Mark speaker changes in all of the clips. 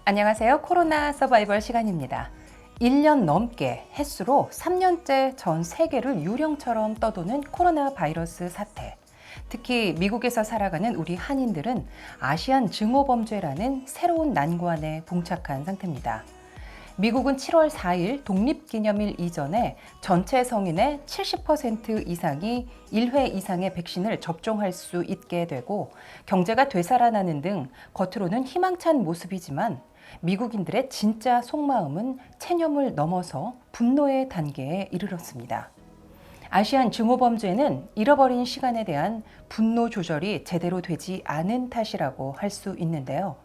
Speaker 1: 안녕하세요. 코로나 서바이벌 시간입니다. 1년 넘게 햇수로 3년째 전 세계를 유령처럼 떠도는 코로나 바이러스 사태. 특히 미국에서 살아가는 우리 한인들은 아시안 증오범죄라는 새로운 난관에 봉착한 상태입니다. 미국은 7월 4일 독립기념일 이전에 전체 성인의 70% 이상이 1회 이상의 백신을 접종할 수 있게 되고 경제가 되살아나는 등 겉으로는 희망찬 모습이지만 미국인들의 진짜 속마음은 체념을 넘어서 분노의 단계에 이르렀습니다. 아시안 증오범죄는 잃어버린 시간에 대한 분노 조절이 제대로 되지 않은 탓이라고 할 수 있는데요.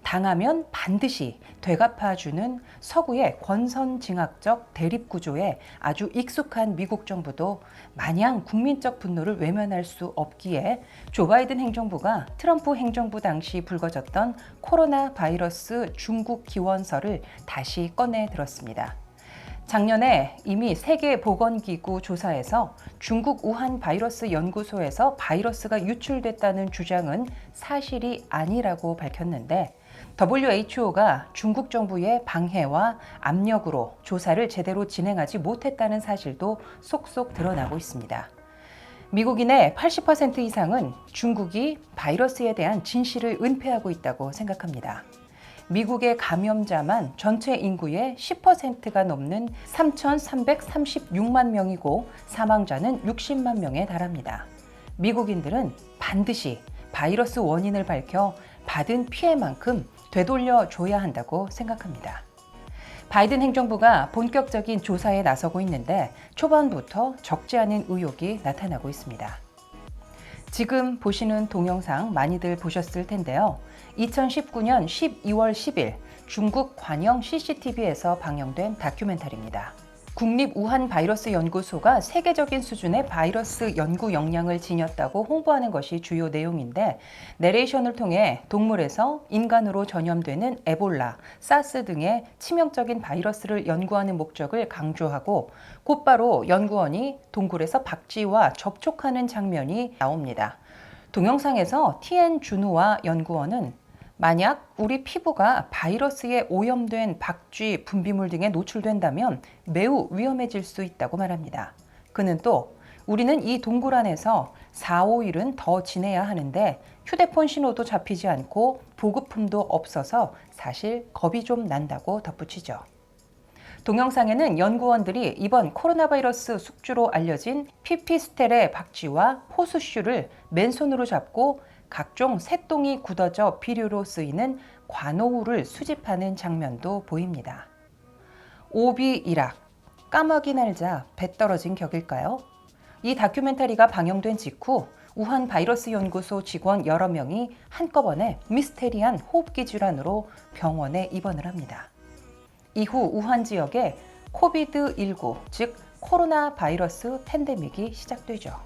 Speaker 1: 당하면 반드시 되갚아주는 서구의 권선징악적 대립구조에 아주 익숙한 미국 정부도 마냥 국민적 분노를 외면할 수 없기에 조 바이든 행정부가 트럼프 행정부 당시 불거졌던 코로나 바이러스 중국 기원설을 다시 꺼내 들었습니다. 작년에 이미 세계보건기구 조사에서 중국 우한 바이러스 연구소에서 바이러스가 유출됐다는 주장은 사실이 아니라고 밝혔는데 WHO가 중국 정부의 방해와 압력으로 조사를 제대로 진행하지 못했다는 사실도 속속 드러나고 있습니다. 미국인의 80% 이상은 중국이 바이러스에 대한 진실을 은폐하고 있다고 생각합니다. 미국의 감염자만 전체 인구의 10%가 넘는 3,336만 명이고 사망자는 60만 명에 달합니다. 미국인들은 반드시 바이러스 원인을 밝혀 받은 피해만큼 되돌려 줘야 한다고 생각합니다. 바이든 행정부가 본격적인 조사에 나서고 있는데 초반부터 적지 않은 의혹이 나타나고 있습니다. 지금 보시는 동영상 많이들 보셨을 텐데요. 2019년 12월 10일 중국 관영 CCTV에서 방영된 다큐멘터리입니다. 국립 우한 바이러스 연구소가 세계적인 수준의 바이러스 연구 역량을 지녔다고 홍보하는 것이 주요 내용인데 내레이션을 통해 동물에서 인간으로 전염되는 에볼라, 사스 등의 치명적인 바이러스를 연구하는 목적을 강조하고 곧바로 연구원이 동굴에서 박쥐와 접촉하는 장면이 나옵니다. 동영상에서 티엔 준우와 연구원은 만약 우리 피부가 바이러스에 오염된 박쥐, 분비물 등에 노출된다면 매우 위험해질 수 있다고 말합니다. 그는 또 우리는 이 동굴 안에서 4, 5일은 더 지내야 하는데 휴대폰 신호도 잡히지 않고 보급품도 없어서 사실 겁이 좀 난다고 덧붙이죠. 동영상에는 연구원들이 이번 코로나 바이러스 숙주로 알려진 피피스텔의 박쥐와 호수슈를 맨손으로 잡고 각종 새똥이 굳어져 비료로 쓰이는 관오우를 수집하는 장면도 보입니다. 오비일학, 까마귀 날자 배 떨어진 격일까요? 이 다큐멘터리가 방영된 직후 우한 바이러스 연구소 직원 여러 명이 한꺼번에 미스테리한 호흡기 질환으로 병원에 입원을 합니다. 이후 우한 지역에 코비드19, 즉 코로나 바이러스 팬데믹이 시작되죠.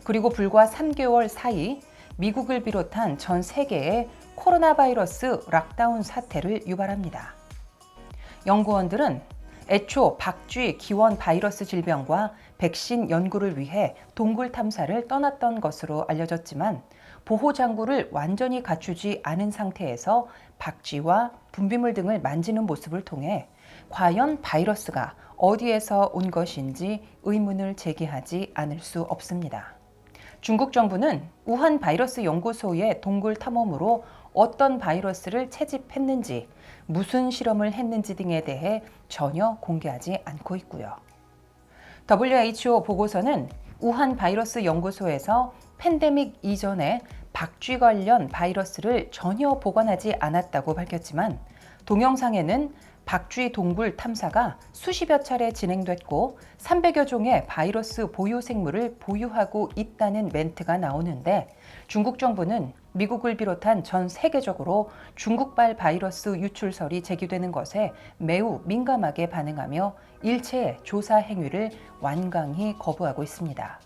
Speaker 1: 그리고 불과 3개월 사이 미국을 비롯한 전 세계에 코로나 바이러스 락다운 사태를 유발합니다. 연구원들은 애초 박쥐 기원 바이러스 질병과 백신 연구를 위해 동굴 탐사를 떠났던 것으로 알려졌지만 보호 장구를 완전히 갖추지 않은 상태에서 박쥐와 분비물 등을 만지는 모습을 통해 과연 바이러스가 어디에서 온 것인지 의문을 제기하지 않을 수 없습니다. 중국 정부는 우한 바이러스 연구소의 동굴 탐험으로 어떤 바이러스를 채집했는지, 무슨 실험을 했는지 등에 대해 전혀 공개하지 않고 있고요. WHO 보고서는 우한 바이러스 연구소에서 팬데믹 이전에 박쥐 관련 바이러스를 전혀 보관하지 않았다고 밝혔지만 동영상에는 박쥐 동굴 탐사가 수십여 차례 진행됐고 300여 종의 바이러스 보유 생물을 보유하고 있다는 멘트가 나오는데 중국 정부는 미국을 비롯한 전 세계적으로 중국발 바이러스 유출설이 제기되는 것에 매우 민감하게 반응하며 일체의 조사 행위를 완강히 거부하고 있습니다.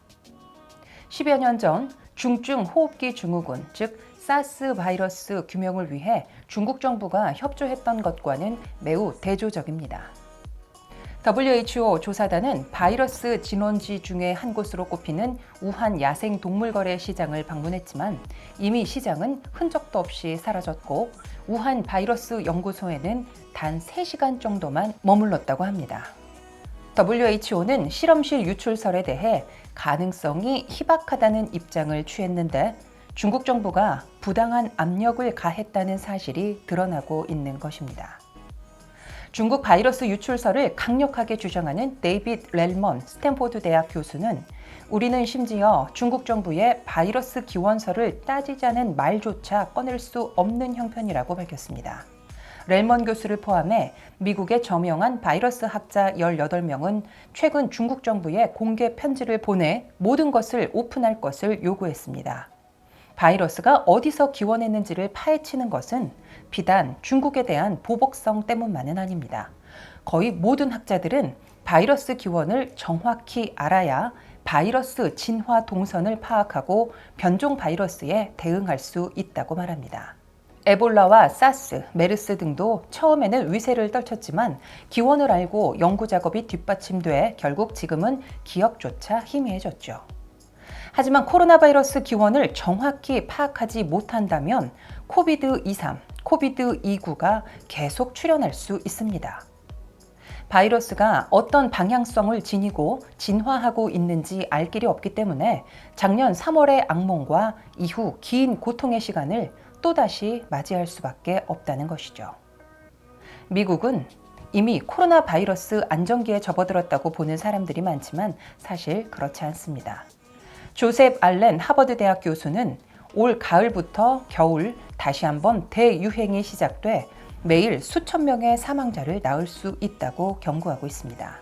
Speaker 1: 10여 년 전 중증 호흡기 증후군, 즉 사스 바이러스 규명을 위해 중국 정부가 협조했던 것과는 매우 대조적입니다. WHO 조사단은 바이러스 진원지 중에 한 곳으로 꼽히는 우한 야생 동물거래 시장을 방문했지만 이미 시장은 흔적도 없이 사라졌고 우한 바이러스 연구소에는 단 3시간 정도만 머물렀다고 합니다. WHO는 실험실 유출설에 대해 가능성이 희박하다는 입장을 취했는데 중국 정부가 부당한 압력을 가했다는 사실이 드러나고 있는 것입니다. 중국 바이러스 유출설을 강력하게 주장하는 데이빗 렐먼 스탠포드 대학 교수는 우리는 심지어 중국 정부의 바이러스 기원설을 따지자는 말조차 꺼낼 수 없는 형편이라고 밝혔습니다. 렐먼 교수를 포함해 미국의 저명한 바이러스 학자 18명은 최근 중국 정부에 공개 편지를 보내 모든 것을 오픈할 것을 요구했습니다. 바이러스가 어디서 기원했는지를 파헤치는 것은 비단 중국에 대한 보복성 때문만은 아닙니다. 거의 모든 학자들은 바이러스 기원을 정확히 알아야 바이러스 진화 동선을 파악하고 변종 바이러스에 대응할 수 있다고 말합니다. 에볼라와 사스, 메르스 등도 처음에는 위세를 떨쳤지만 기원을 알고 연구 작업이 뒷받침돼 결국 지금은 기억조차 희미해졌죠. 하지만 코로나 바이러스 기원을 정확히 파악하지 못한다면 코비드23, 코비드29가 계속 출현할 수 있습니다. 바이러스가 어떤 방향성을 지니고 진화하고 있는지 알 길이 없기 때문에 작년 3월의 악몽과 이후 긴 고통의 시간을 또다시 맞이할 수밖에 없다는 것이죠. 미국은 이미 코로나 바이러스 안정기에 접어들었다고 보는 사람들이 많지만 사실 그렇지 않습니다. 조셉 알렌 하버드 대학 교수는 올 가을부터 겨울 다시 한번 대유행이 시작돼 매일 수천 명의 사망자를 낳을 수 있다고 경고하고 있습니다.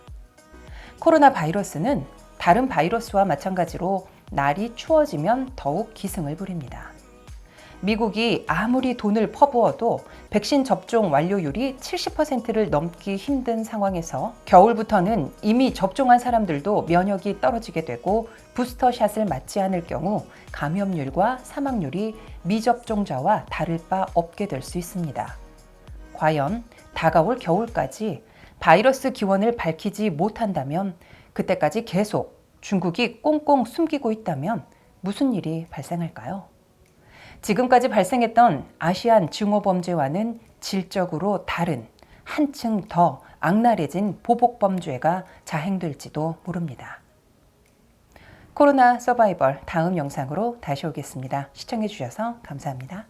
Speaker 1: 코로나 바이러스는 다른 바이러스와 마찬가지로 날이 추워지면 더욱 기승을 부립니다. 미국이 아무리 돈을 퍼부어도 백신 접종 완료율이 70%를 넘기 힘든 상황에서 겨울부터는 이미 접종한 사람들도 면역이 떨어지게 되고 부스터샷을 맞지 않을 경우 감염률과 사망률이 미접종자와 다를 바 없게 될 수 있습니다. 과연 다가올 겨울까지 바이러스 기원을 밝히지 못한다면 그때까지 계속 중국이 꽁꽁 숨기고 있다면 무슨 일이 발생할까요? 지금까지 발생했던 아시안 증오범죄와는 질적으로 다른 한층 더 악랄해진 보복범죄가 자행될지도 모릅니다. 코로나 서바이벌 다음 영상으로 다시 오겠습니다. 시청해주셔서 감사합니다.